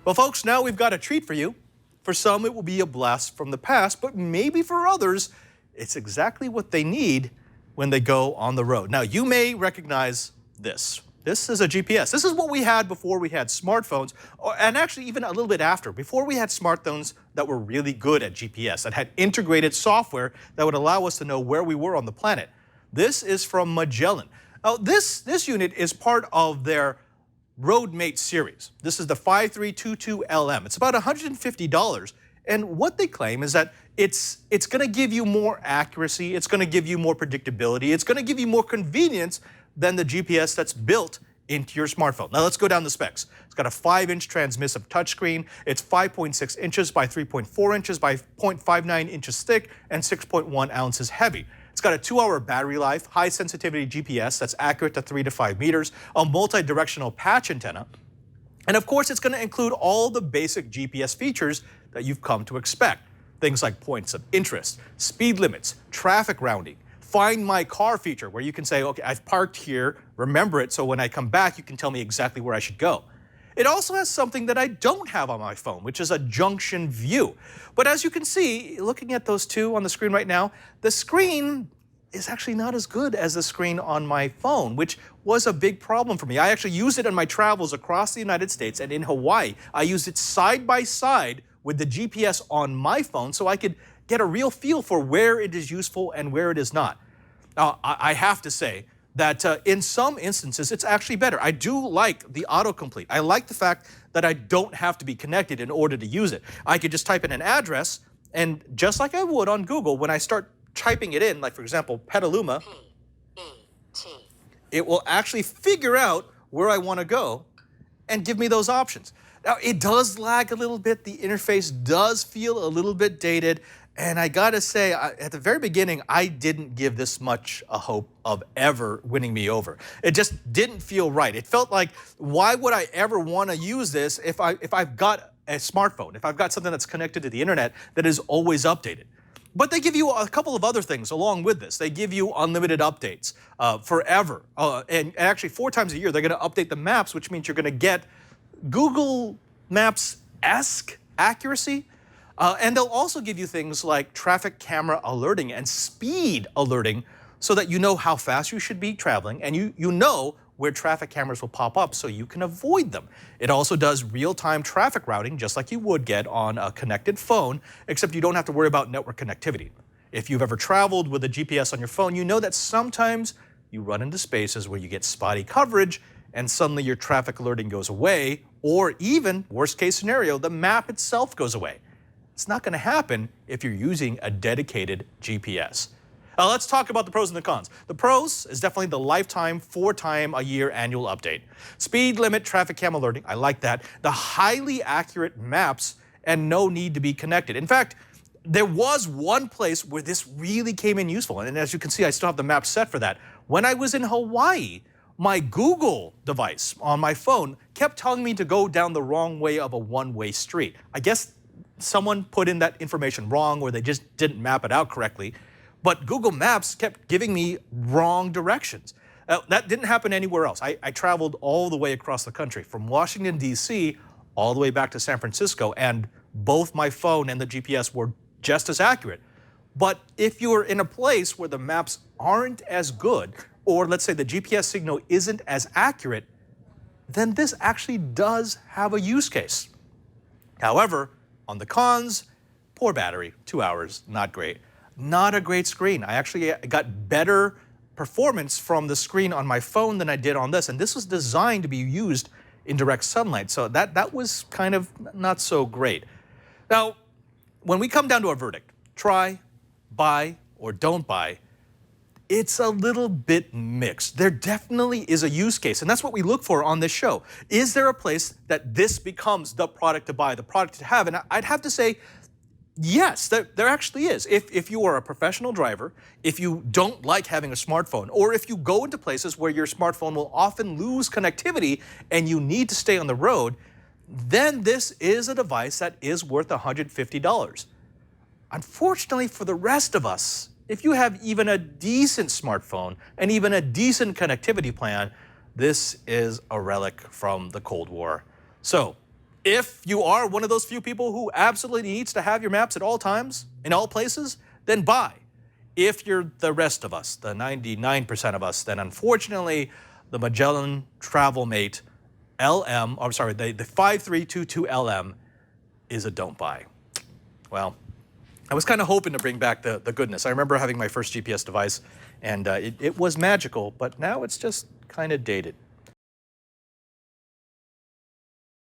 Well, folks, now we've got a treat for you. For some, it will be a blast from the past, but maybe for others, it's exactly what they need when they go on the road. Now, you may recognize this. This is a GPS. This is what we had before we had smartphones, and actually even a little bit after, before we had smartphones that were really good at GPS, that had integrated software that would allow us to know where we were on the planet. This is from Magellan. Now, this unit is part of their RoadMate series. This is the 5322LM. It's about $150, and what they claim is that it's going to give you more accuracy, it's going to give you more predictability, it's going to give you more convenience than the GPS that's built into your smartphone. Now let's go down the specs. It's got a 5-inch transmissive touchscreen. It's 5.6 inches by 3.4 inches by 0.59 inches thick and 6.1 ounces heavy. It's got a 2-hour battery life, high sensitivity GPS that's accurate to 3 to 5 meters, a multi-directional patch antenna, and of course it's going to include all the basic GPS features that you've come to expect. Things like points of interest, speed limits, traffic rounding, Find My Car feature where you can say, okay, I've parked here, remember it, so when I come back you can tell me exactly where I should go. It also has something that I don't have on my phone, which is a Junction View. But as you can see, looking at those two on the screen right now, the screen is actually not as good as the screen on my phone, which was a big problem for me. I actually used it in my travels across the United States and in Hawaii. I used it side by side with the GPS on my phone so I could get a real feel for where it is useful and where it is not. Now, I have to say that in some instances, it's actually better. I do like the autocomplete. I like the fact that I don't have to be connected in order to use it. I could just type in an address, and just like I would on Google, when I start typing it in, like for example, Petaluma, it will actually figure out where I want to go and give me those options. Now, it does lag a little bit. The interface does feel a little bit dated. And I gotta say, at the very beginning, I didn't give this much a hope of ever winning me over. It just didn't feel right. It felt like, why would I ever want to use this if I've got a smartphone, if I've got something that's connected to the internet that is always updated? But they give you a couple of other things along with this. They give you unlimited updates forever. And actually 4 times a year, they're gonna update the maps, which means you're gonna get Google Maps-esque accuracy. And they'll also give you things like traffic camera alerting and speed alerting so that you know how fast you should be traveling and you know where traffic cameras will pop up so you can avoid them. It also does real-time traffic routing just like you would get on a connected phone, except you don't have to worry about network connectivity. If you've ever traveled with a GPS on your phone, you know that sometimes you run into spaces where you get spotty coverage and suddenly your traffic alerting goes away, or even, worst case scenario, the map itself goes away. It's not going to happen if you're using a dedicated GPS. Now let's talk about the pros and the cons. The pros is definitely the lifetime 4-time-a-year annual update. Speed limit, traffic cam alerting, I like that. The highly accurate maps and no need to be connected. In fact, there was one place where this really came in useful, and as you can see, I still have the map set for that. When I was in Hawaii, my Google device on my phone kept telling me to go down the wrong way of a one-way street. I guess someone put in that information wrong or they just didn't map it out correctly. But Google Maps kept giving me wrong directions. That didn't happen anywhere else. I traveled all the way across the country from Washington, D.C. all the way back to San Francisco, and both my phone and the GPS were just as accurate. But if you're in a place where the maps aren't as good, or let's say the GPS signal isn't as accurate, then this actually does have a use case. However, on the cons, poor battery, 2 hours, not great. Not a great screen. I actually got better performance from the screen on my phone than I did on this, and this was designed to be used in direct sunlight, so that was kind of not so great. Now, when we come down to a verdict, try, buy, or don't buy, it's a little bit mixed. There definitely is a use case, and that's what we look for on this show. Is there a place that this becomes the product to buy, the product to have? And I'd have to say, yes, there actually is. If you are a professional driver, if you don't like having a smartphone, or if you go into places where your smartphone will often lose connectivity and you need to stay on the road, then this is a device that is worth $150. Unfortunately for the rest of us, if you have even a decent smartphone and even a decent connectivity plan, this is a relic from the Cold War. So, If you are one of those few people who absolutely needs to have your maps at all times, in all places, then buy. If you're the rest of us, the 99% of us, then unfortunately, the Magellan RoadMate LM, I'm sorry, the 5322LM is a don't buy. Well, I was kind of hoping to bring back the goodness. I remember having my first GPS device, and it was magical, but now it's just kind of dated.